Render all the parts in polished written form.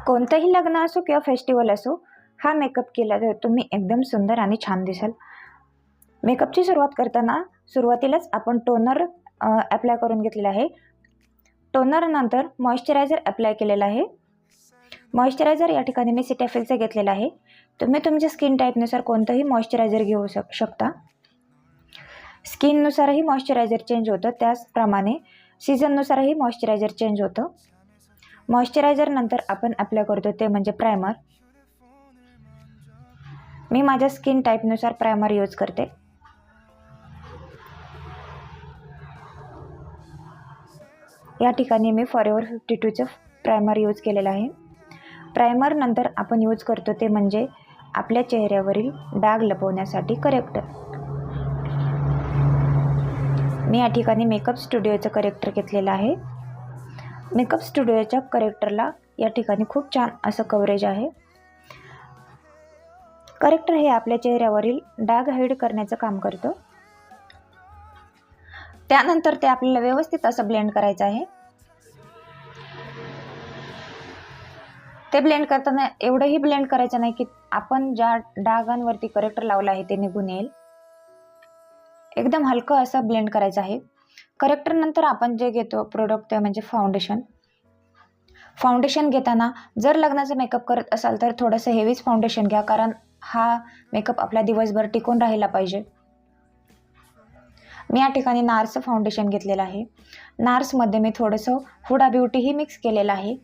कोणतंही लग्न असो किंवा फेस्टिवल असो, हा मेकअप केला तर तुम्ही एकदम सुंदर आणि छान दिसाल. मेकअपची सुरुवात करताना सुरुवातीलाच आपण टोनर अप्लाय करून घेतलेला आहे. टोनर नंतर मॉइश्चरायझर अप्लाय केलेला आहे. मॉइश्चरायझर या ठिकाणी मी सिटॅफिलचं घेतलेलं आहे. तुम्ही तुमच्या स्किन टाईपनुसार कोणतंही मॉइश्चरायझर घेऊ शकता. स्किननुसारही मॉइश्चरायझर चेंज होतं, त्याचप्रमाणे सीझननुसारही मॉइश्चरायझर चेंज होतं. मॉइश्चरायझर नंतर आपण अप्लाय करतो ते म्हणजे प्रायमर. मी माझ्या स्किन टाईपनुसार प्रायमर यूज करते. या ठिकाणी मी फॉरएव्हर 52चं प्रायमर यूज केलेलं आहे. प्रायमर नंतर आपण यूज करतो ते म्हणजे आपल्या चेहऱ्यावरील डाग लपवण्यासाठी करेक्टर. मी या ठिकाणी मेकअप स्टुडिओचं करेक्टर घेतलेलं आहे. मेकअप स्टुडिओच्या करेक्टरला या ठिकाणी खूप छान असं कव्हरेज आहे. करेक्टर हे आपल्या चेहऱ्यावरील डाग हाईड करण्याचं काम करतं. त्यानंतर ते आपल्याला व्यवस्थित असं ब्लेंड करायचं आहे. ते ब्लेंड करताना एवढंही ब्लेंड करायचं नाही की आपण ज्या डागांवरती करेक्टर लावलं आहे ते निघून येईल. एकदम हलकं असं ब्लेंड करायचं आहे. करेक्टर नंतर आपण जे घेतो प्रोडक्ट ते म्हणजे फाउंडेशन. फाउंडेशन घेताना जर लग्नाचा मेकअप करत असाल तर थोडंसं हेवीच फाउंडेशन घ्या, कारण हा मेकअप आपला दिवसभर टिकून राहिला पाहिजे. मी या ठिकाणी नार्सचं फाउंडेशन घेतलेलं आहे. नार्समध्ये मी थोडंसं हुडा ब्युटीही मिक्स केलेलं आहे,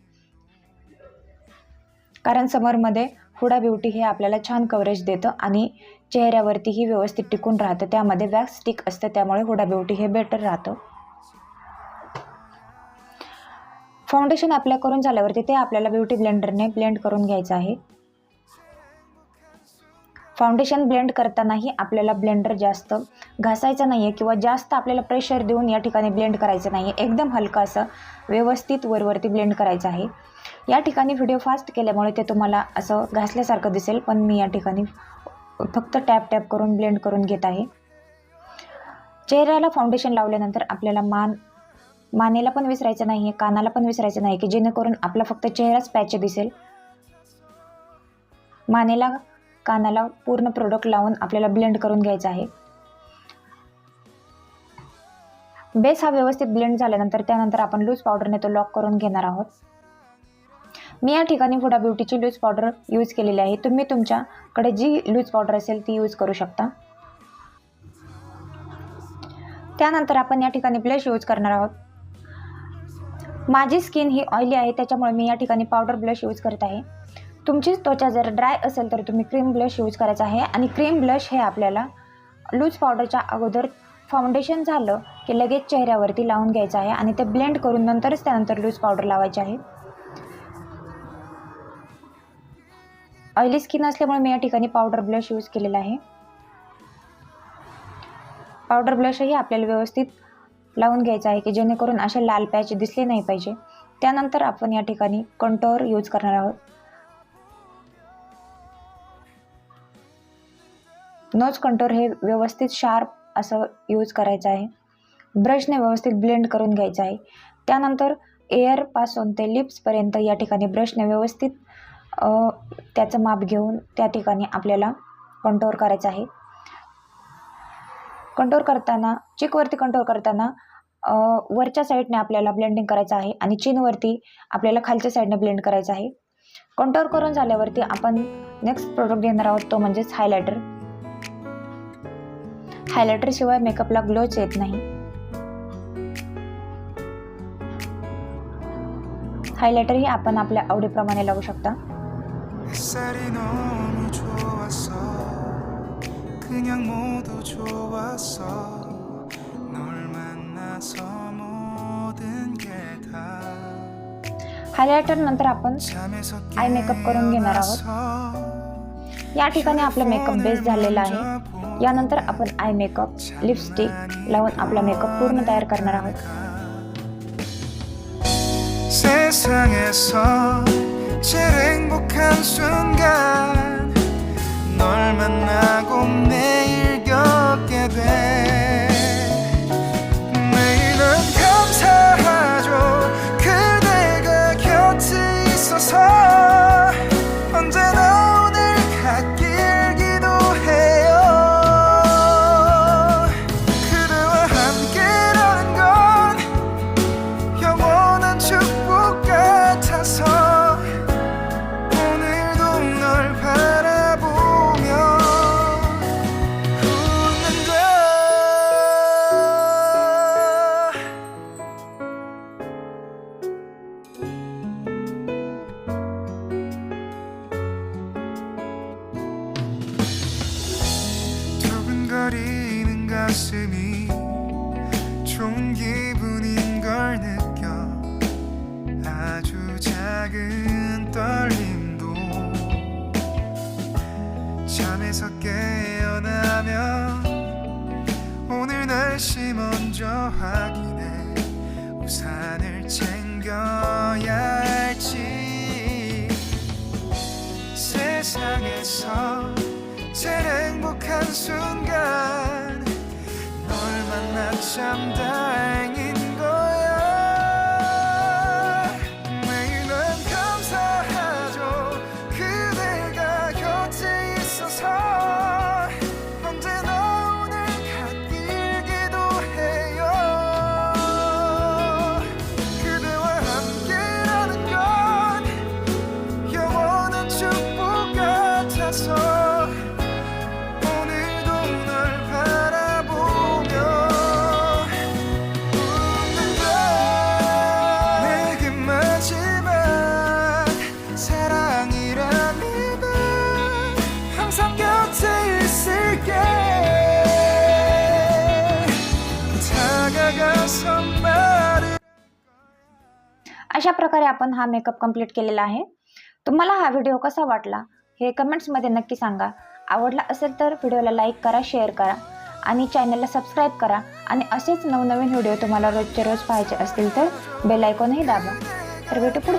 कारण समरमध्ये हुडा ब्युटी हे आपल्याला छान कव्हरेज देतं आणि चेहऱ्यावरतीही व्यवस्थित टिकून राहतं. त्यामध्ये वॅक्स स्टिक असतं, त्यामुळे हुडा ब्युटी हे बेटर राहतं. फाउंडेशन अप्लाय करून झाल्यावरती ते आपल्याला ब्युटी ब्लेंडरने ब्लेंड करून घ्यायचं आहे. फाउंडेशन ब्लेंड करतानाही आपल्याला ब्लेंडर जास्त घासायचं नाही आहे किंवा जास्त आपल्याला प्रेशर देऊन या ठिकाणी ब्लेंड करायचं नाही आहे. एकदम हलकं असं व्यवस्थित वरवरती ब्लेंड करायचं आहे. या ठिकाणी व्हिडिओ फास्ट केल्यामुळे ते तुम्हाला असं घासल्यासारखं दिसेल, पण मी या ठिकाणी फक्त टॅप टॅप करून ब्लेंड करून घेत आहे. चेहऱ्याला फाउंडेशन लावल्यानंतर आपल्याला मानेला पण विसरायचं नाही आहे, कानाला पण विसरायचं नाही की जेणेकरून आपला फक्त चेहराच पॅच दिसेल. मानेला कानाला पूर्ण प्रोडक्ट लावून आपल्याला ब्लेंड करून घ्यायचं आहे. बेस हा व्यवस्थित ब्लेंड झाल्यानंतर त्यानंतर आपण लूज पावडरने तो लॉक करून घेणार आहोत. मी या ठिकाणी हुडा ब्युटीची लूज पावडर यूज केलेली आहे. तुम्ही तुमच्याकडे जी लूज पावडर असेल ती यूज करू शकता. त्यानंतर आपण या ठिकाणी ब्लश यूज करणार आहोत. माझी स्किन ही ऑइली आहे, त्याच्यामुळे मी या ठिकाणी पावडर ब्लश यूज करत आहे. तुमची त्वचा जर ड्राय असेल तर तुम्ही क्रीम ब्लश यूज करायचा आहे. आणि क्रीम ब्लश हे आपल्याला लूज पावडरच्या अगोदर फाउंडेशन झालं की लगेच चेहऱ्यावरती लावून घ्यायचं आहे आणि ते ब्लेंड करून नंतरच त्यानंतर लूज पावडर लावायची आहे. ऑइली स्किन असल्यामुळे मी या ठिकाणी पावडर ब्लश यूज केलेला आहे. पावडर ब्लशही आपल्याला व्यवस्थित लावून घ्यायचं आहे की जेणेकरून अशा लाल पॅच दिसले नाही पाहिजे. त्यानंतर आपण या ठिकाणी कंटोर यूज करणार आहोत. नोज कंटोर हे व्यवस्थित शार्प असं यूज करायचं आहे. ब्रशने व्यवस्थित ब्लेंड करून घ्यायचं आहे. त्यानंतर एअरपासून ते लिप्सपर्यंत या ठिकाणी ब्रशने व्यवस्थित त्याचं माप घेऊन त्या ठिकाणी आपल्याला कंटोर करायचं आहे. कंटोर करताना चिकवरती कंटोर करताना वरच्या साईडने आपल्याला ब्लेंडिंग करायचं आहे आणि चिनवरती आपल्याला खालच्या साईडने ब्लेंड करायचं आहे. कंटोर करून झाल्यावरती आपण नेक्स्ट प्रोडक्ट घेणार आहोत, तो म्हणजेच हायलायटर. हायलायटर शिवाय मेकअपला ग्लोच येत नाही. हायलायटरही आपण आपल्या आवडीप्रमाणे लावू शकता. हायलायटर नंतर आपण आय मेकअप करून घेणार आहोत. या ठिकाणी आपला मेकअप बेस झालेला आहे. यानंतर आपण आय मेकअप लिपस्टिक लावून आपला मेकअप पूर्ण तयार करणार आहोत. 제일 행복한 순간 널 만나고 매일 겪게 돼. 매일은 감사하죠 그대가 곁에 있어서. 작은 떨림도 잠에서 깨어나면 오늘 날씨 먼저 확인해 우산을 챙겨야 할지 세상에서 제일 행복한 순간 널 만나 참 다행인 거야. 매일 난 감사하죠 그대가 곁에 있어서. 언제나 오늘 갓길기도 해요. 그대와 함께라는 건 영원한 축복 같아서 오늘도 널 바라보며 웃는다. 내게 마지막 사랑이라면 항상 곁에 있을게. 다가가서 말을. अशा प्रकारे आपण हा मेकअप कंप्लीट केलेला आहे. तुम्हाला हा व्हिडिओ कसा वाटला हे कमेंट्समध्ये नक्की सांगा. आवडला असेल तर व्हिडिओला लाईक करा, शेअर करा आणि चॅनलला सबस्क्राईब करा. आणि असेच नवनवीन व्हिडिओ तुम्हाला रोजचे रोज पाहायचे असतील तर बेल आयकॉनही दाबा. तर भेटू पुढच्या